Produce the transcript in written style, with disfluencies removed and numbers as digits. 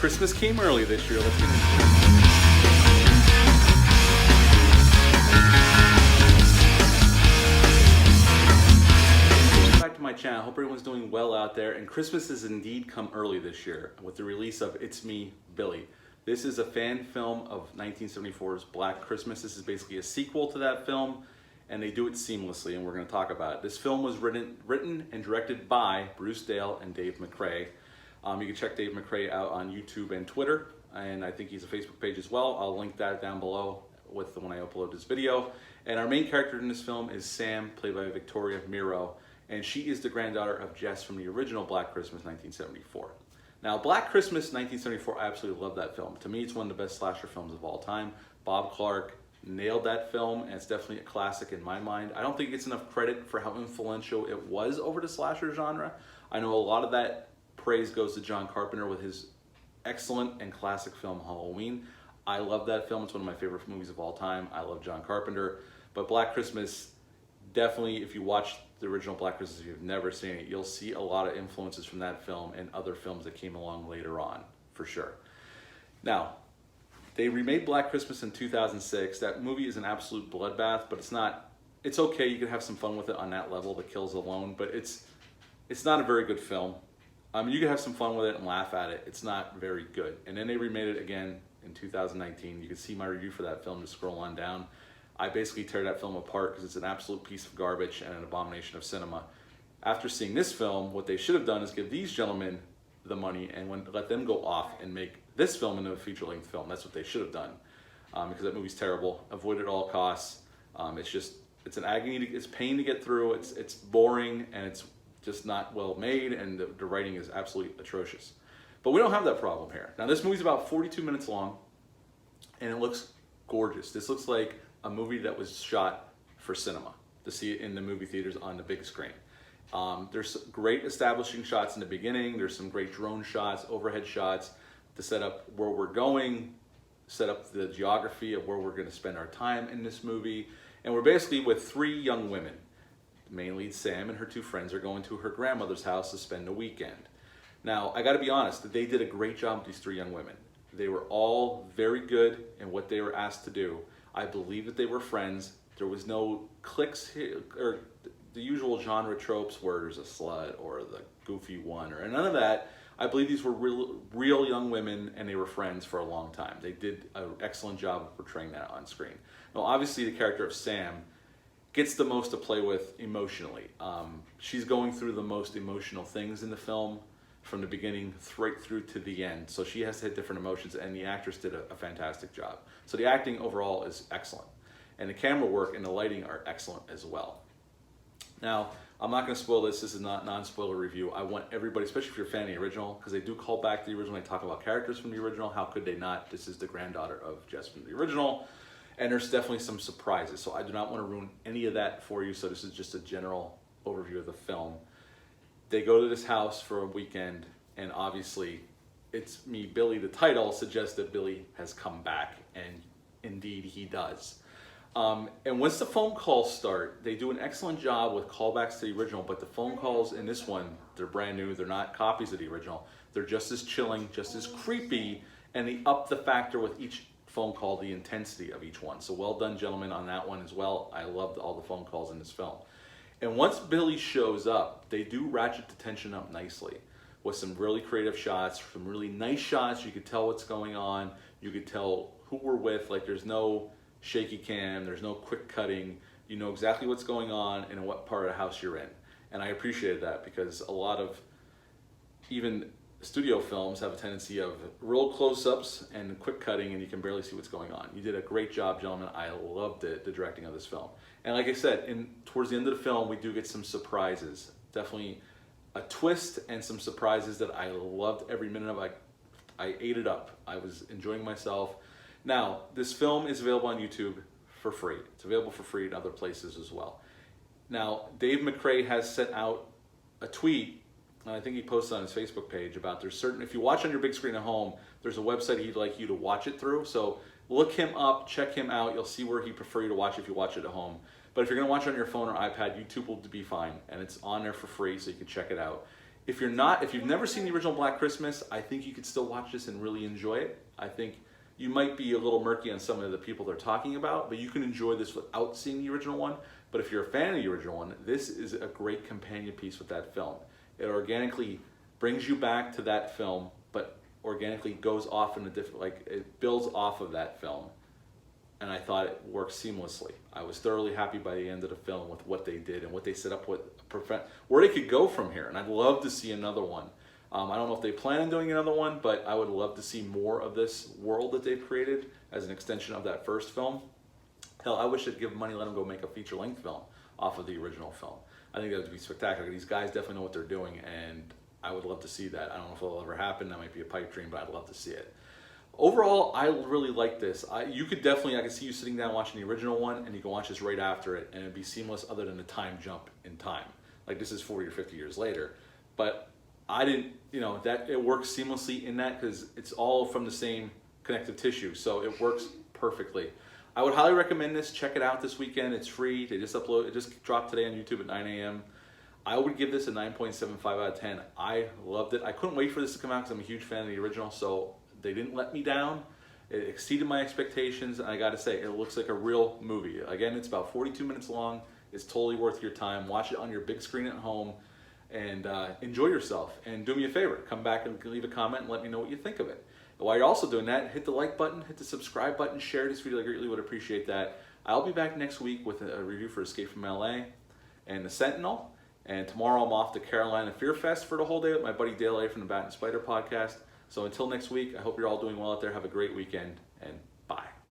Christmas came early this year. Let's get into it. Back to my channel. I hope everyone's doing well out there. And Christmas has indeed come early this year with the release of It's Me, Billy. This is a fan film of 1974's Black Christmas. This is basically a sequel to that film, and they do it seamlessly, and we're going to talk about it. This film was written and directed by Bruce Dale and Dave McCray. You can check Dave McCray out on YouTube and Twitter, and I think he's a Facebook page as well. I'll link that down below with when I upload this video. And our main character in this film is Sam, played by Victoria Miro, and she is the granddaughter of Jess from the original Black Christmas 1974. Now, Black Christmas 1974, I absolutely love that film. To me, it's one of the best slasher films of all time. Bob Clark nailed that film, and it's definitely a classic in my mind. I don't think it gets enough credit for how influential it was over the slasher genre. I know a lot of that praise goes to John Carpenter with his excellent and classic film Halloween. I love that film. It's one of my favorite movies of all time. I love John Carpenter. But Black Christmas, definitely, if you watch the original Black Christmas, if you've never seen it, you'll see a lot of influences from that film and other films that came along later on, for sure. Now, they remade Black Christmas in 2006. That movie is an absolute bloodbath, but it's okay. You can have some fun with it on that level, the kills alone, but it's not a very good film. You can have some fun with it and laugh at it. It's not very good. And then they remade it again in 2019. You can see my review for that film, just scroll on down. I basically tear that film apart because it's an absolute piece of garbage and an abomination of cinema. After seeing this film, what they should have done is give these gentlemen the money and let them go off and make this film into a feature-length film. That's what they should have done, because that movie's terrible. Avoid it at all costs. It's an agony, it's pain to get through. It's boring, and it's just not well made, and the writing is absolutely atrocious. But we don't have that problem here. Now, this movie's about 42 minutes long, and it looks gorgeous. This looks like a movie that was shot for cinema, to see it in the movie theaters on the big screen. There's great establishing shots in the beginning. There's some great drone shots, overhead shots to set up where we're going, set up the geography of where we're going to spend our time in this movie. And we're basically with three young women. The main lead, Sam, and her two friends are going to her grandmother's house to spend the weekend. Now, I got to be honest, they did a great job with these three young women. They were all very good in what they were asked to do. I believe that they were friends. There was no cliques here, or the usual genre tropes where there's a slut or the goofy one, or none of that. I believe these were real young women, and they were friends for a long time. They did an excellent job of portraying that on screen. Now, obviously, the character of Sam gets the most to play with emotionally. She's going through the most emotional things in the film from the beginning right through to the end. So she has to hit different emotions, and the actress did a fantastic job. So the acting overall is excellent. And the camera work and the lighting are excellent as well. Now, I'm not going to spoil this. This is not non-spoiler review. I want everybody, especially if you're a fan of the original, because they do call back the original. They talk about characters from the original. How could they not? This is the granddaughter of Jess from the original. And there's definitely some surprises. So I do not want to ruin any of that for you. So this is just a general overview of the film. They go to this house for a weekend, and obviously, It's Me, Billy. The title suggests that Billy has come back, and indeed he does. And once the phone calls start, they do an excellent job with callbacks to the original, but the phone calls in this one, they're brand new. They're not copies of the original. They're just as chilling, just as creepy, and they up the factor with each phone call, the intensity of each one. So well done, gentlemen, on that one as well. I loved all the phone calls in this film. And once Billy shows up, they do ratchet the tension up nicely with some really creative shots, some really nice shots. You could tell what's going on. You could tell who we're with. Like, there's no shaky cam, there's no quick cutting. You know exactly what's going on and in what part of the house you're in. And I appreciated that, because a lot of even studio films have a tendency of real close-ups and quick cutting, and you can barely see what's going on. You did a great job, gentlemen. I loved the directing of this film. And like I said, towards the end of the film, we do get some surprises. Definitely a twist and some surprises that I loved every minute of. I ate it up. I was enjoying myself. Now, this film is available on YouTube for free. It's available for free in other places as well. Now, Dave McCray has sent out a tweet, and I think he posted on his Facebook page about there's certain, if you watch on your big screen at home, there's a website he'd like you to watch it through. So look him up, check him out. You'll see where he'd prefer you to watch if you watch it at home. But if you're going to watch it on your phone or iPad, YouTube will be fine. And it's on there for free, so you can check it out. if you've never seen the original Black Christmas, I think you could still watch this and really enjoy it. I think you might be a little murky on some of the people they're talking about, but you can enjoy this without seeing the original one. But if you're a fan of the original one, this is a great companion piece with that film. It organically brings you back to that film, but organically goes off in a different, like it builds off of that film. And I thought it worked seamlessly. I was thoroughly happy by the end of the film with what they did and what they set up with, where they could go from here. And I'd love to see another one. I don't know if they plan on doing another one, but I would love to see more of this world that they've created as an extension of that first film. Hell, I wish they'd give money, let them go make a feature-length film off of the original film. I think that would be spectacular. These guys definitely know what they're doing, and I would love to see that. I don't know if it'll ever happen. That might be a pipe dream, but I'd love to see it. Overall, I really like this. You could definitely, I could see you sitting down watching the original one, and you can watch this right after it, and it'd be seamless other than the time jump in time. Like this is 40 or 50 years later. But I didn't, that it works seamlessly in that because it's all from the same connective tissue, so it works perfectly. I would highly recommend this. Check it out this weekend. It's free. It just dropped today on YouTube at 9 a.m. I would give this a 9.75 out of 10. I loved it. I couldn't wait for this to come out because I'm a huge fan of the original, so they didn't let me down. It exceeded my expectations, and I gotta say, it looks like a real movie. Again, it's about 42 minutes long. It's totally worth your time. Watch it on your big screen at home, and enjoy yourself. And do me a favor, come back and leave a comment and let me know what you think of it. While you're also doing that, hit the like button, hit the subscribe button, share this video. I greatly would appreciate that. I'll be back next week with a review for Escape from LA and The Sentinel. And tomorrow I'm off to Carolina Fear Fest for the whole day with my buddy Dale A from the Bat and Spider podcast. So until next week, I hope you're all doing well out there. Have a great weekend, and